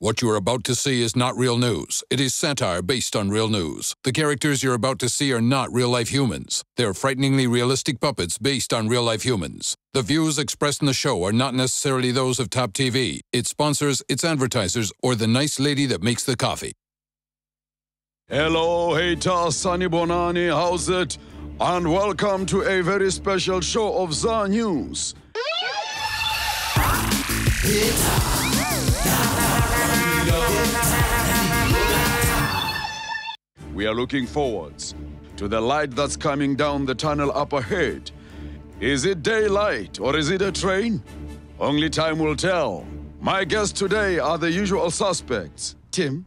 What you are about to see is not real news. It is satire based on real news. The characters you're about to see are not real-life humans. They're frighteningly realistic puppets based on real-life humans. The views expressed in the show are not necessarily those of Top TV, its sponsors, its advertisers, or the nice lady that makes the coffee. Hello, hater, Sunny Bonani, how's it? And welcome to a very special show of ZANews. We are looking forwards to the light that's coming down the tunnel up ahead. Is it daylight or is it a train? Only time will tell. My guests today are the usual suspects. Tim,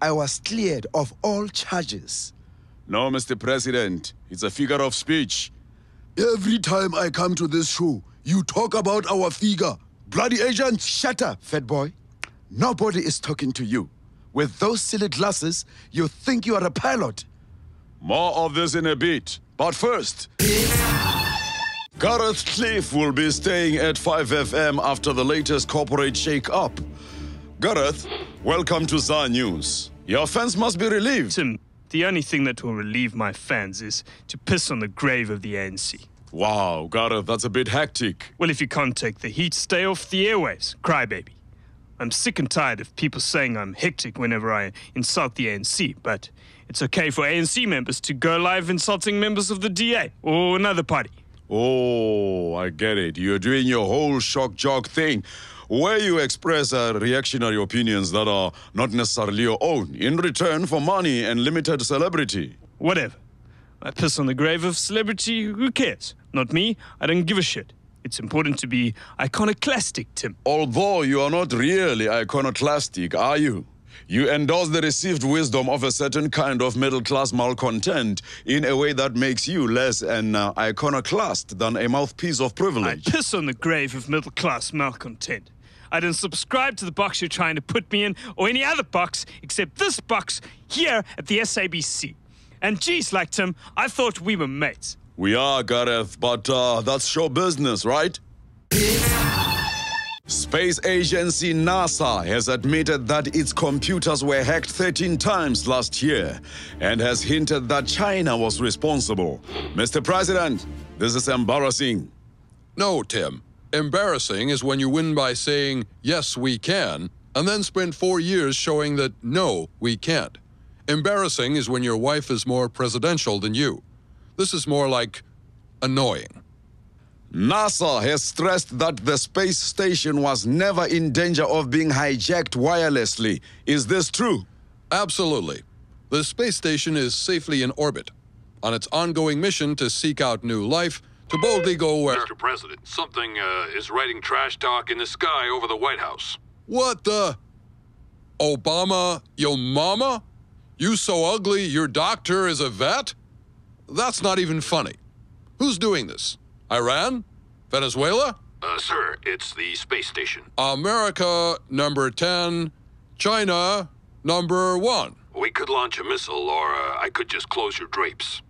I was cleared of all charges. No, Mr. President, it's a figure of speech. Every time I come to this show, you talk about our figure. Bloody agents! Shut up, fat boy. Nobody is talking to you. With those silly glasses, you think you are a pilot. More of this in a bit. But first, Gareth Cliff will be staying at 5 FM after the latest corporate shake-up. Gareth, welcome to ZANews. Your fans must be relieved. Tim, the only thing that will relieve my fans is to piss on the grave of the ANC. Wow, Gareth, that's a bit hectic. Well, if you can't take the heat, stay off the airwaves, crybaby. I'm sick and tired of people saying I'm hectic whenever I insult the ANC, but it's okay for ANC members to go live insulting members of the DA or another party. Oh, I get it. You're doing your whole shock jock thing, where you express reactionary opinions that are not necessarily your own, in return for money and limited celebrity. Whatever. I piss on the grave of celebrity, who cares? Not me, I don't give a shit. It's important to be iconoclastic, Tim. Although you are not really iconoclastic, are you? You endorse the received wisdom of a certain kind of middle-class malcontent in a way that makes you less an iconoclast than a mouthpiece of privilege. I piss on the grave of middle-class malcontent. I don't subscribe to the box you're trying to put me in, or any other box, except this box here at the SABC. And geez, like Tim, I thought we were mates. We are, Gareth, but that's show business, right? Space agency NASA has admitted that its computers were hacked 13 times last year and has hinted that China was responsible. Mr. President, this is embarrassing. No, Tim. Embarrassing is when you win by saying, yes, we can, and then spend 4 years showing that, no, we can't. Embarrassing is when your wife is more presidential than you. This is more like annoying. NASA has stressed that the space station was never in danger of being hijacked wirelessly. Is this true? Absolutely. The space station is safely in orbit, on its ongoing mission to seek out new life, to boldly go where... Mr. President, something is writing trash talk in the sky over the White House. What the... Obama, yo mama? You so ugly, your doctor is a vet? That's not even funny. Who's doing this? Iran? Venezuela? Sir, it's the space station. America, number 10. China, number 1. We could launch a missile, or I could just close your drapes.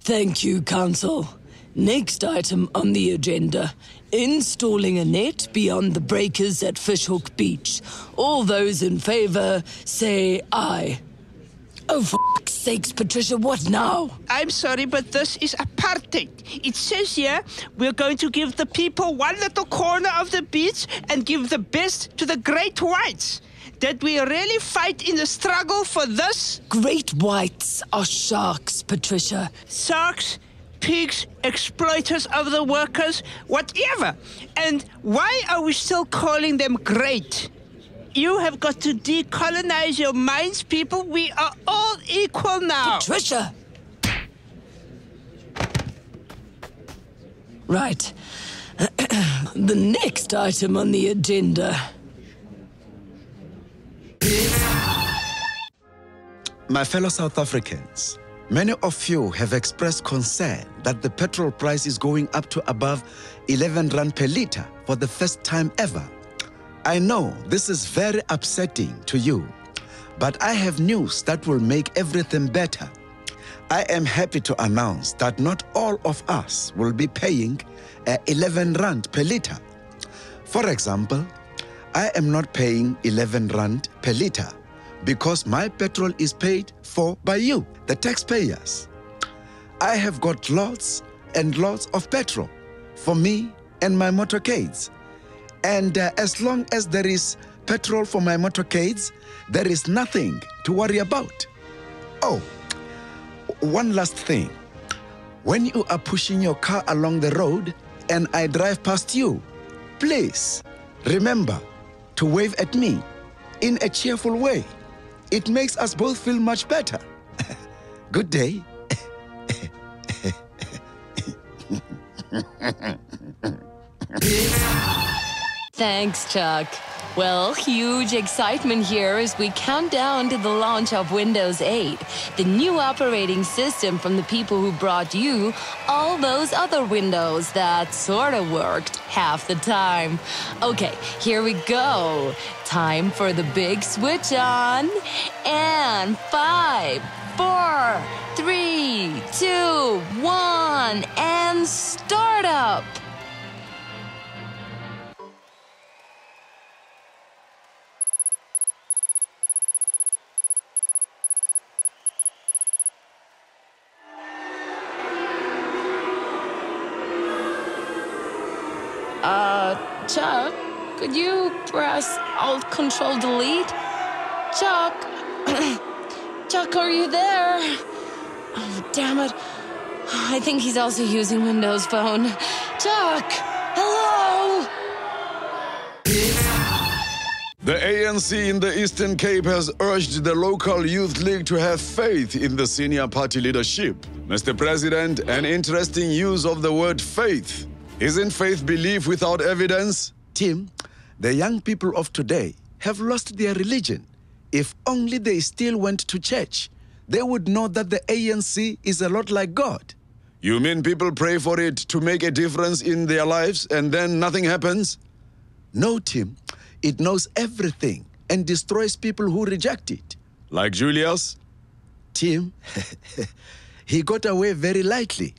Thank you, Council. Next item on the agenda, installing a net beyond the breakers at Fishhook Beach. All those in favor, say aye. Oh, for fuck's sakes, Patricia, what now? I'm sorry, but this is apartheid. It says here we're going to give the people one little corner of the beach and give the best to the great whites. Did we really fight in the struggle for this? Great whites are sharks, Patricia. Sharks, pigs, exploiters of the workers, whatever. And why are we still calling them great? You have got to decolonize your minds, people. We are all equal now. Patricia! Right. The next item on the agenda. My fellow South Africans, many of you have expressed concern that the petrol price is going up to above 11 rand per litre for the first time ever. I know this is very upsetting to you, but I have news that will make everything better. I am happy to announce that not all of us will be paying 11 rand per litre. For example, I am not paying 11 rand per litre because my petrol is paid for by you, the taxpayers. I have got lots and lots of petrol for me and my motorcades. And as long as there is petrol for my motorcades, there is nothing to worry about. Oh, one last thing. When you are pushing your car along the road and I drive past you, please remember to wave at me in a cheerful way. It makes us both feel much better. Good day. Thanks, Chuck. Well, huge excitement here as we count down to the launch of Windows 8, the new operating system from the people who brought you all those other Windows that sort of worked half the time. Okay, here we go. Time for the big switch on. And 5, 4, 3, 2, 1, and start up. Chuck, could you press Alt-Control-Delete? Chuck? Chuck, are you there? Oh, damn it. I think he's also using Windows Phone. Chuck, hello? The ANC in the Eastern Cape has urged the local youth league to have faith in the senior party leadership. Mr. President, an interesting use of the word faith. Isn't faith belief without evidence? Tim, the young people of today have lost their religion. If only they still went to church, they would know that the ANC is a lot like God. You mean people pray for it to make a difference in their lives and then nothing happens? No, Tim. It knows everything and destroys people who reject it. Like Julius? Tim, he got away very lightly.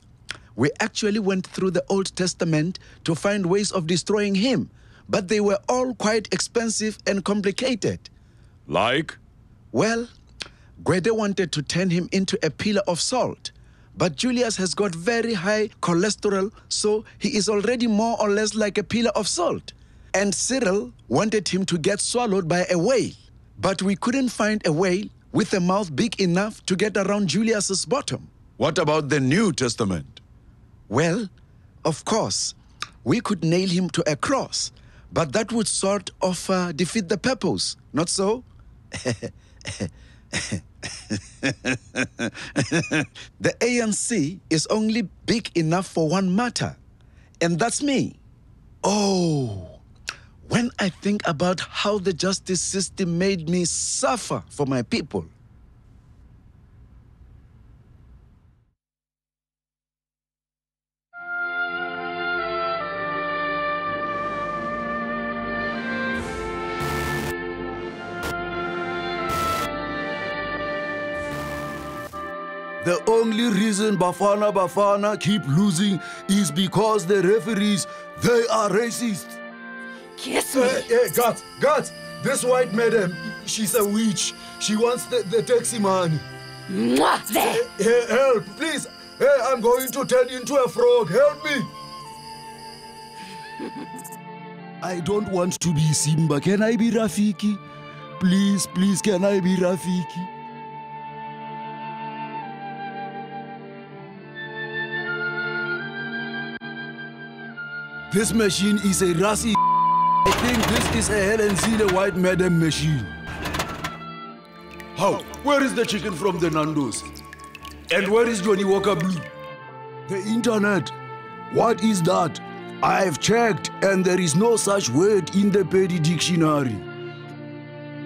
We actually went through the Old Testament to find ways of destroying him, but they were all quite expensive and complicated. Like? Well, Gwede wanted to turn him into a pillar of salt, but Julius has got very high cholesterol, so he is already more or less like a pillar of salt. And Cyril wanted him to get swallowed by a whale, but we couldn't find a whale with a mouth big enough to get around Julius's bottom. What about the New Testament? Well, of course, we could nail him to a cross, but that would sort of defeat the purpose, not so? The ANC is only big enough for one matter, and that's me. Oh, when I think about how the justice system made me suffer for my people. The only reason Bafana Bafana keep losing is because the referees, they are racist. Kiss me. Hey, Guts, this white madam, she's a witch. She wants the taxi money. Mwah, there. Hey, help, please. Hey, I'm going to turn into a frog. Help me. I don't want to be Simba. Can I be Rafiki? Please, can I be Rafiki? This machine is a Rasi. I think this is a Helen Zille white madam machine. How? Where is the chicken from the Nando's? And where is Johnny Walker Blue? The internet. What is that? I've checked and there is no such word in the Pedi dictionary.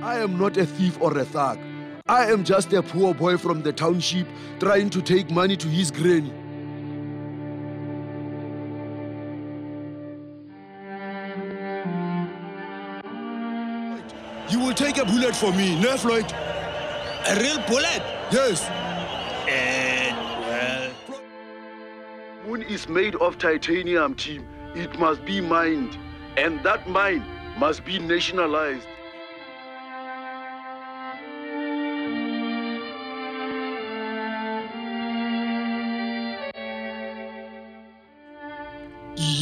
I am not a thief or a thug. I am just a poor boy from the township trying to take money to his granny. You will take a bullet for me, no, Floyd? A real bullet? Yes. Well... Moon is made of titanium, team. It must be mined. And that mine must be nationalized.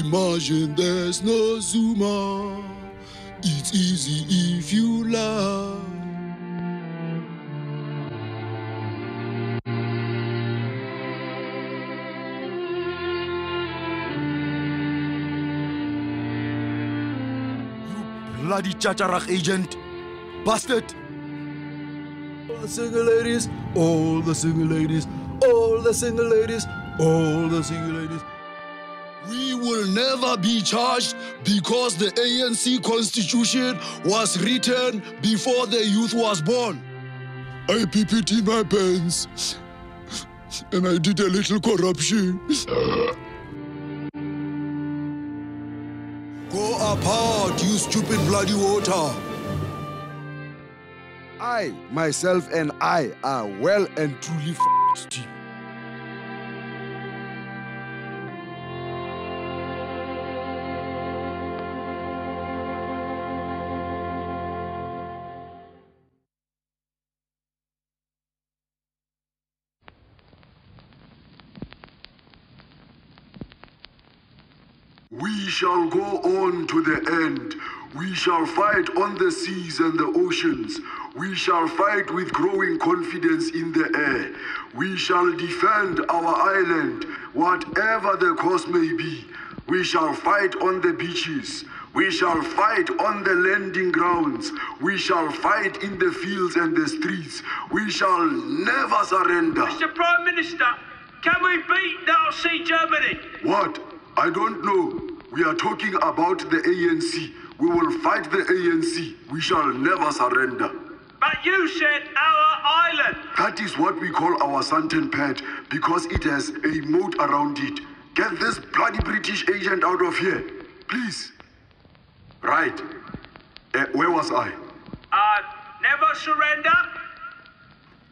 Imagine there's no Zuma. It's easy if you lie. You bloody Chacharach agent. Bastard. All the single ladies, all the single ladies, all the single ladies, all the single ladies. We will never be charged because the ANC Constitution was written before the youth was born. I PPT my pants and I did a little corruption. Go apart, you stupid bloody water. I, myself and I are well and truly f***ed, G. We shall go on to the end. We shall fight on the seas and the oceans. We shall fight with growing confidence in the air. We shall defend our island, whatever the cost may be. We shall fight on the beaches. We shall fight on the landing grounds. We shall fight in the fields and the streets. We shall never surrender. Mr. Prime Minister, can we beat Nazi Germany? What? I don't know. We are talking about the ANC. We will fight the ANC. We shall never surrender. But you said our island. That is what we call our suntan pad because it has a moat around it. Get this bloody British agent out of here, please. Right. Where was I? Never surrender?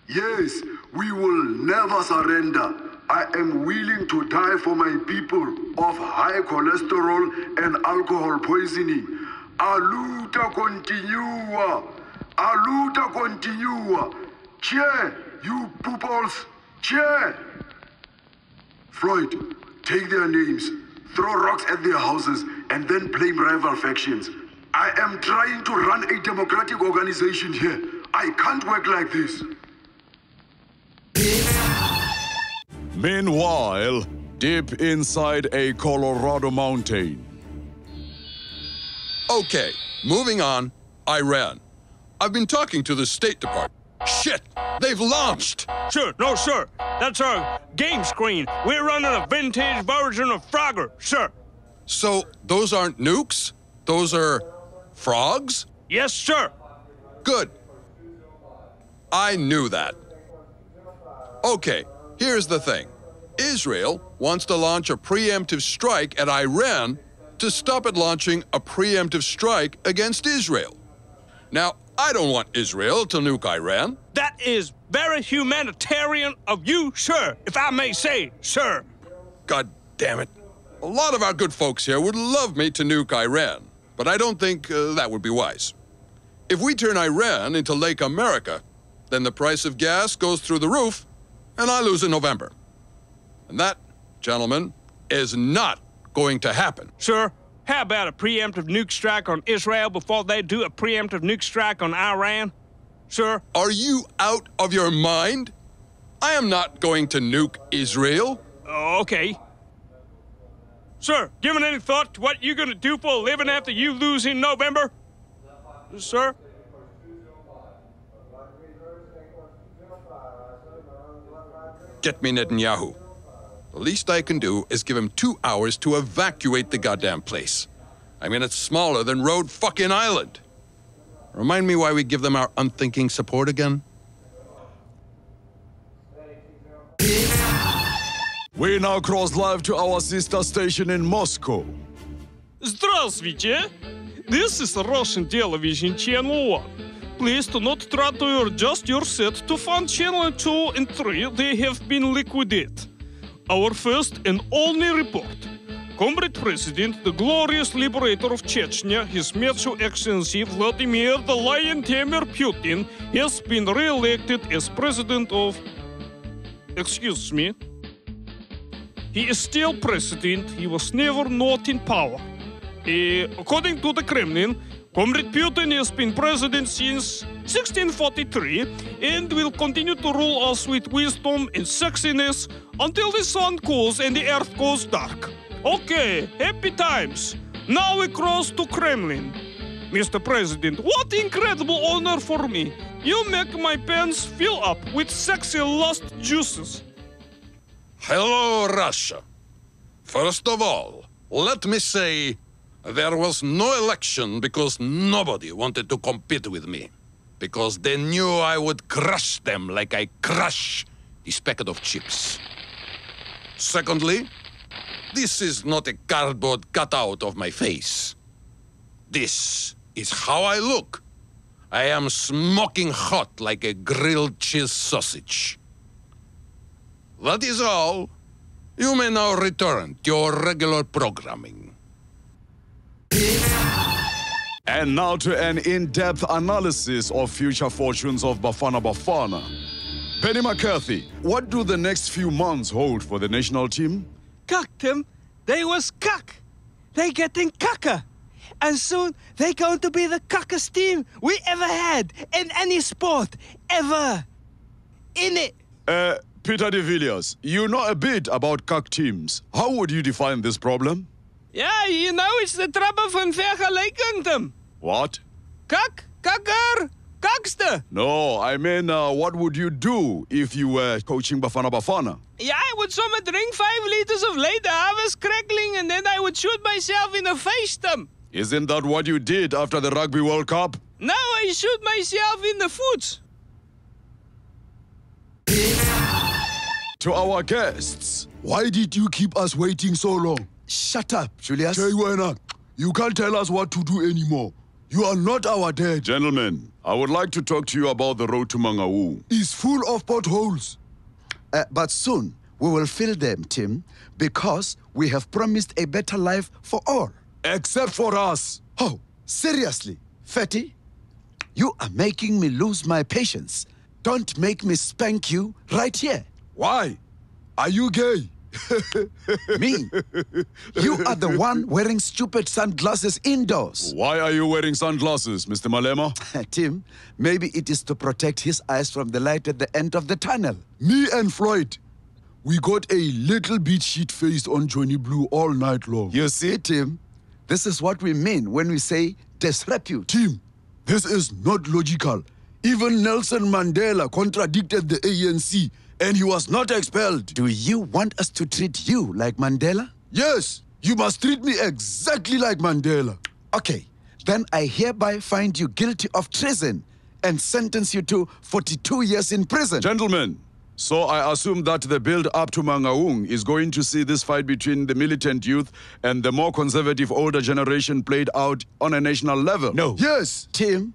Yes, we will never surrender. I am willing to die for my people of high cholesterol and alcohol poisoning. Aluta continua. Aluta continua. Cheer, you pooples. Cheer. Floyd, take their names, throw rocks at their houses, and then blame rival factions. I am trying to run a democratic organization here. I can't work like this. Meanwhile, deep inside a Colorado mountain. Okay, moving on. Iran. I've been talking to the State Department. Shit! They've launched! Sir, no, sir. That's our game screen. We're running a vintage version of Frogger, sir. So, those aren't nukes? Those are frogs? Yes, sir. Good. I knew that. Okay, here's the thing. Israel wants to launch a preemptive strike at Iran to stop it launching a preemptive strike against Israel. Now, I don't want Israel to nuke Iran. That is very humanitarian of you, sir, if I may say, sir. God damn it. A lot of our good folks here would love me to nuke Iran, but I don't think that would be wise. If we turn Iran into Lake America, then the price of gas goes through the roof, and I lose in November. And that, gentlemen, is not going to happen. Sir, how about a preemptive nuke strike on Israel before they do a preemptive nuke strike on Iran? Sir? Are you out of your mind? I am not going to nuke Israel. Okay. Sir, given any thought to what you're going to do for a living after you lose in November? Sir? Get me Netanyahu. The least I can do is give him 2 hours to evacuate the goddamn place. I mean, it's smaller than Rhode fucking Island. Remind me why we give them our unthinking support again? We now cross live to our sister station in Moscow. Здравствуйте! This is Russian television channel 1. Please do not try to adjust your set to find channel 2 and 3. They have been liquidated. Our first and only report. Comrade President, the glorious liberator of Chechnya, His Majesty Excellency Vladimir the Lion Tamer Putin, has been re-elected as president of... Excuse me. He is still president. He was never not in power. According to the Kremlin, Comrade Putin has been president since 1643 and will continue to rule us with wisdom and sexiness until the sun cools and the earth goes dark. Okay, happy times. Now we cross to Kremlin. Mr. President, what incredible honor for me. You make my pants fill up with sexy lust juices. Hello, Russia. First of all, let me say there was no election because nobody wanted to compete with me. Because they knew I would crush them like I crush this packet of chips. Secondly, this is not a cardboard cutout of my face. This is how I look. I am smoking hot like a grilled cheese sausage. That is all. You may now return to your regular programming. And now to an in-depth analysis of future fortunes of Bafana Bafana. Penny McCarthy, what do the next few months hold for the national team? Cuck, Tim. They was cuck. They getting cucker. And soon they going to be the cuckest team we ever had in any sport, ever. In it. Peter de Villiers, you know a bit about cuck teams. How would you define this problem? Yeah, you know it's the trouble van vergelijking, Tim. What? Cuck, kakker, kakster. No, I mean, what would you do if you were coaching Bafana Bafana? Yeah, I would somehow drink 5 liters of later, I was crackling, and then I would shoot myself in the face, Tim. Isn't that what you did after the Rugby World Cup? No, I shoot myself in the foot. To our guests, Why did you keep us waiting so long? Shut up, Julius. Chaiwana, you can't tell us what to do anymore. You are not our dad. gentlemen, I would like to talk to you about the road to Mangaung. It's full of potholes. But soon we will fill them, Tim, because we have promised a better life for all. Except for us. Oh, seriously, Fatty? You are making me lose my patience. Don't make me spank you right here. Why? Are you gay? Me? You are the one wearing stupid sunglasses indoors. Why are you wearing sunglasses, Mr. Malema? Tim, maybe it is to protect his eyes from the light at the end of the tunnel. Me and Floyd, we got a little bit shit-faced on Johnny Blue all night long. You see, Tim, this is what we mean when we say disrepute. Tim, this is not logical. Even Nelson Mandela contradicted the ANC and he was not expelled. Do you want us to treat you like Mandela? Yes, you must treat me exactly like Mandela. Okay, then I hereby find you guilty of treason and sentence you to 42 years in prison. Gentlemen, so I assume that the build-up to Mangaung is going to see this fight between the militant youth and the more conservative older generation played out on a national level? No. Yes. Tim,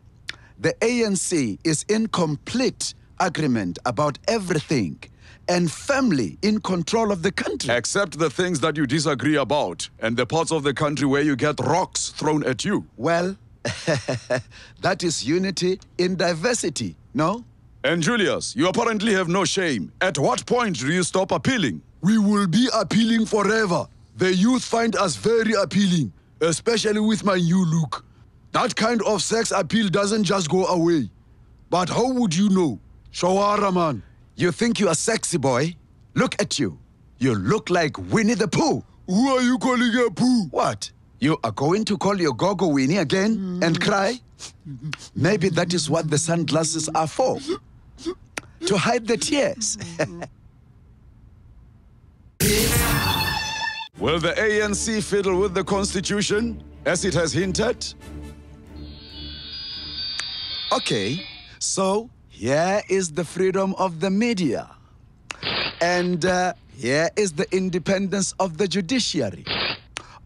the ANC is in complete agreement about everything and firmly in control of the country. Except the things that you disagree about and the parts of the country where you get rocks thrown at you. Well, that is unity in diversity, no? And Julius, you apparently have no shame. At what point do you stop appealing? We will be appealing forever. The youth find us very appealing, especially with my new look. That kind of sex appeal doesn't just go away. But how would you know? Shawara, man. You think you are sexy, boy? Look at you. You look like Winnie the Pooh. Who are you calling a poo? What? You are going to call your gogo Winnie again and cry? Maybe that is what the sunglasses are for. To hide the tears. Will the ANC fiddle with the Constitution, as it has hinted? Okay, so here is the freedom of the media. And here is the independence of the judiciary.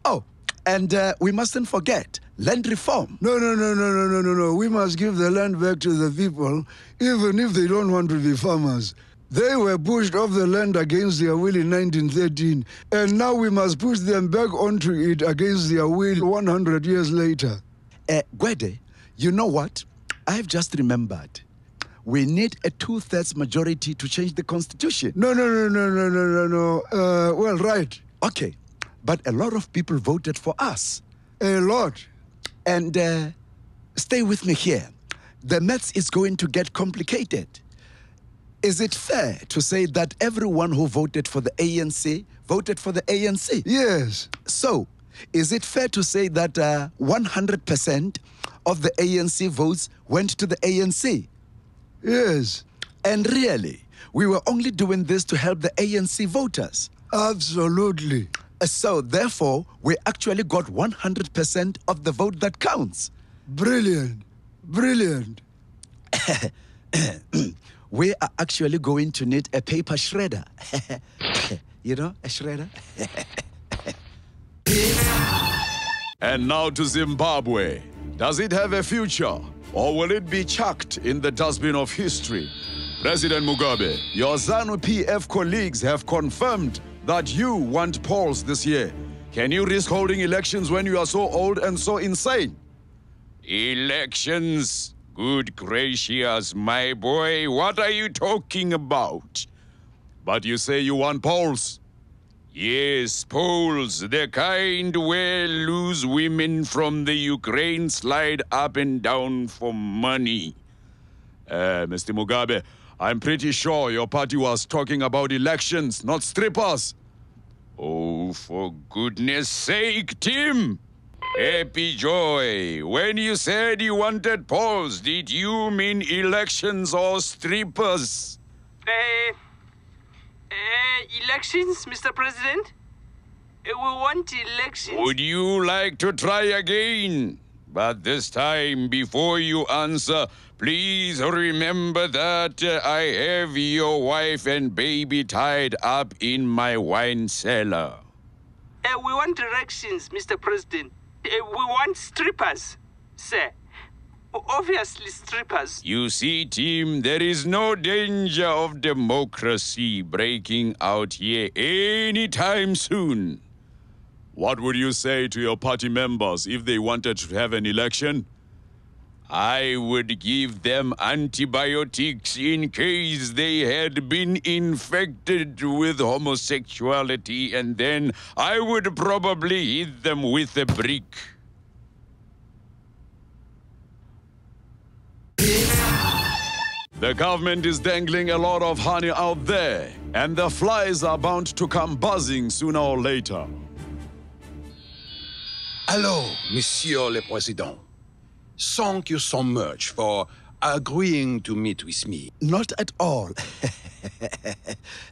Oh, and we mustn't forget land reform. No. We must give the land back to the people, even if they don't want to be farmers. They were pushed off the land against their will in 1913, and now we must push them back onto it against their will 100 years later. Gwede, you know what? I've just remembered. We need a 2/3 majority to change the Constitution. No. Well, right. Okay, but a lot of people voted for us. A lot. And stay with me here. The maths is going to get complicated. Is it fair to say that everyone who voted for the ANC voted for the ANC? Yes. So, is it fair to say that 100% of the ANC votes went to the ANC? Yes. And really, we were only doing this to help the ANC voters? Absolutely. So, therefore, we actually got 100% of the vote that counts. Brilliant. Brilliant. We are actually going to need a paper shredder. You know, a shredder? And now to Zimbabwe. Does it have a future, or will it be chucked in the dustbin of history? President Mugabe, your ZANU-PF colleagues have confirmed that you want polls this year. Can you risk holding elections when you are so old and so insane? Elections? Good gracious, my boy, what are you talking about? But you say you want polls. Yes, polls, the kind where loose women from the Ukraine slide up and down for money. Mr. Mugabe, I'm pretty sure your party was talking about elections, not strippers. Oh, for goodness sake, Tim! Happy joy. When you said you wanted polls, did you mean elections or strippers? Elections, Mr. President? We want elections. Would you like to try again? But this time, before you answer, please remember that I have your wife and baby tied up in my wine cellar. We want elections, Mr. President. We want strippers, sir. Obviously strippers. You see, Tim, there is no danger of democracy breaking out here anytime soon. What would you say to your party members if they wanted to have an election? I would give them antibiotics in case they had been infected with homosexuality, and then I would probably hit them with a brick. The government is dangling a lot of honey out there, and the flies are bound to come buzzing sooner or later. Hello, Monsieur le Président. Thank you so much for agreeing to meet with me. Not at all.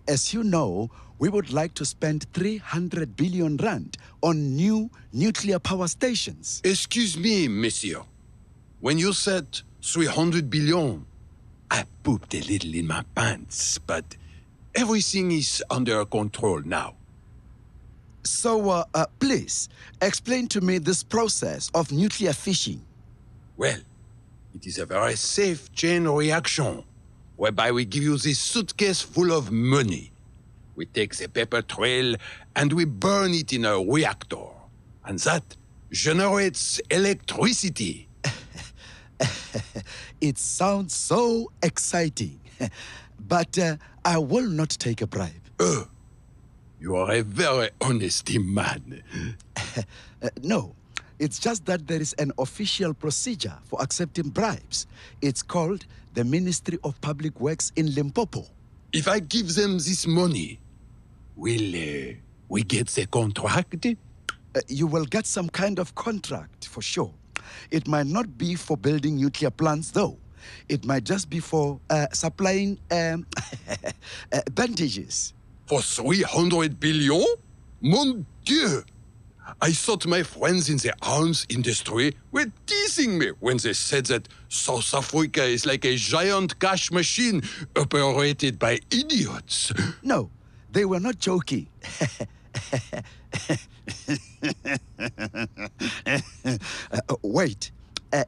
As you know, we would like to spend 300 billion rand on new nuclear power stations. Excuse me, Monsieur. When you said 300 billion, I pooped a little in my pants, but everything is under control now. So, please, explain to me this process of nuclear fission. Well, it is a very safe chain reaction, whereby we give you this suitcase full of money. We take the paper trail and we burn it in a reactor. And that generates electricity. It sounds so exciting. But I will not take a bribe. You are a very honest man. No. It's just that there is an official procedure for accepting bribes. It's called the Ministry of Public Works in Limpopo. If I give them this money, will we get the contract? You will get some kind of contract, for sure. It might not be for building nuclear plants, though. It might just be for supplying bandages. For 300 billion? Mon Dieu! I thought my friends in the arms industry were teasing me when they said that South Africa is like a giant cash machine operated by idiots. No, they were not joking. Wait,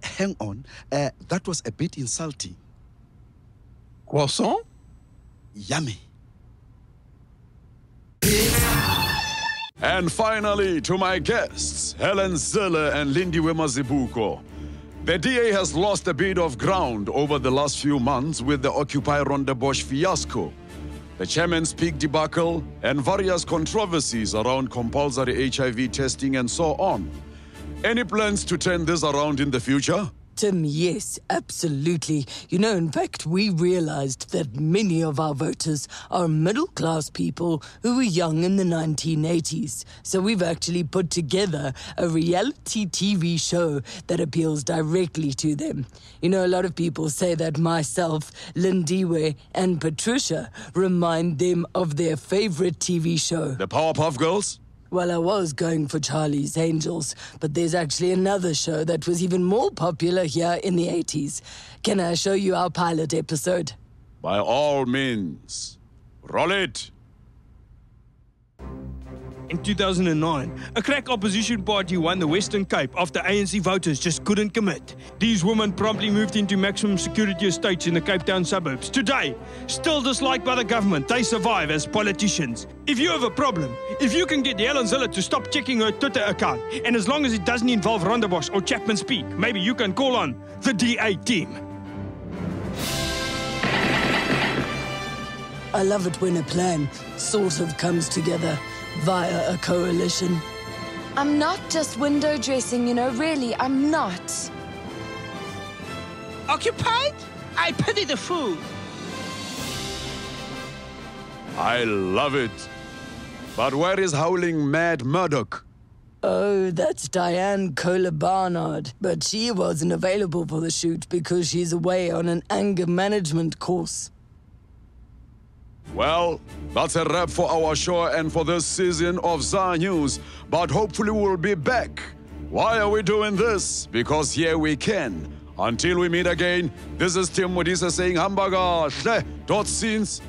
hang on. That was a bit insulting. Croissant? Yummy. And finally, to my guests, Helen Zille and Lindiwe Mazibuko. The DA has lost a bit of ground over the last few months with the Occupy Rondebosch fiasco, the chairman's pig debacle, and various controversies around compulsory HIV testing and so on. Any plans to turn this around in the future? Tim, yes, absolutely. You know, in fact, we realized that many of our voters are middle-class people who were young in the 1980s. So we've actually put together a reality TV show that appeals directly to them. You know, a lot of people say that myself, Lindiwe, and Patricia remind them of their favorite TV show. The Powerpuff Girls? Well, I was going for Charlie's Angels, but there's actually another show that was even more popular here in the 80s. Can I show you our pilot episode? By all means. Roll it. In 2009, a crack opposition party won the Western Cape after ANC voters just couldn't commit. These women promptly moved into maximum security estates in the Cape Town suburbs. Today, still disliked by the government, they survive as politicians. If you have a problem, if you can get Helen Zille to stop checking her Twitter account, and as long as it doesn't involve Rondebosch or Chapman's Peak, maybe you can call on the DA team. I love it when a plan sort of comes together via a coalition. I'm not just window dressing, you know, really, I'm not. Occupied? I pity the fool. I love it. But where is Howling Mad Murdoch? Oh, that's Diane Kohler-Barnard, but she wasn't available for the shoot because she's away on an anger management course. Well, that's a wrap for our show and for this season of ZANews, but hopefully we'll be back. Why are we doing this? Because here we can. Until we meet again, this is Tim Modisa saying hamburger, hle, dot scenes,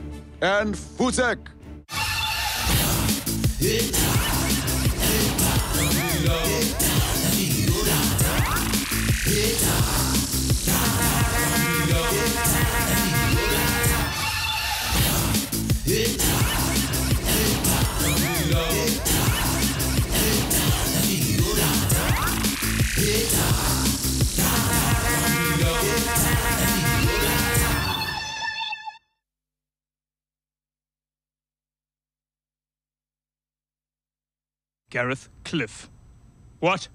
and futek. Gareth Cliff. What?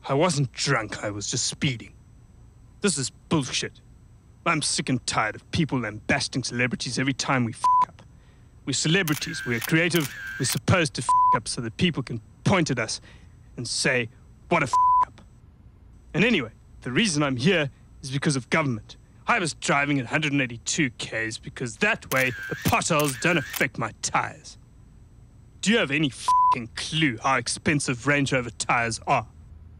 I wasn't drunk, I was just speeding. This is bullshit. I'm sick and tired of people lambasting celebrities every time we f*** up. We're celebrities, we're creative, we're supposed to f*** up so that people can point at us and say, what a f*** up. And anyway, the reason I'm here is because of government. I was driving at 182 k's because that way the potholes don't affect my tires. Do you have any f***ing clue how expensive Range Rover tires are?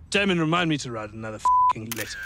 Damon, remind me to write another f***ing letter.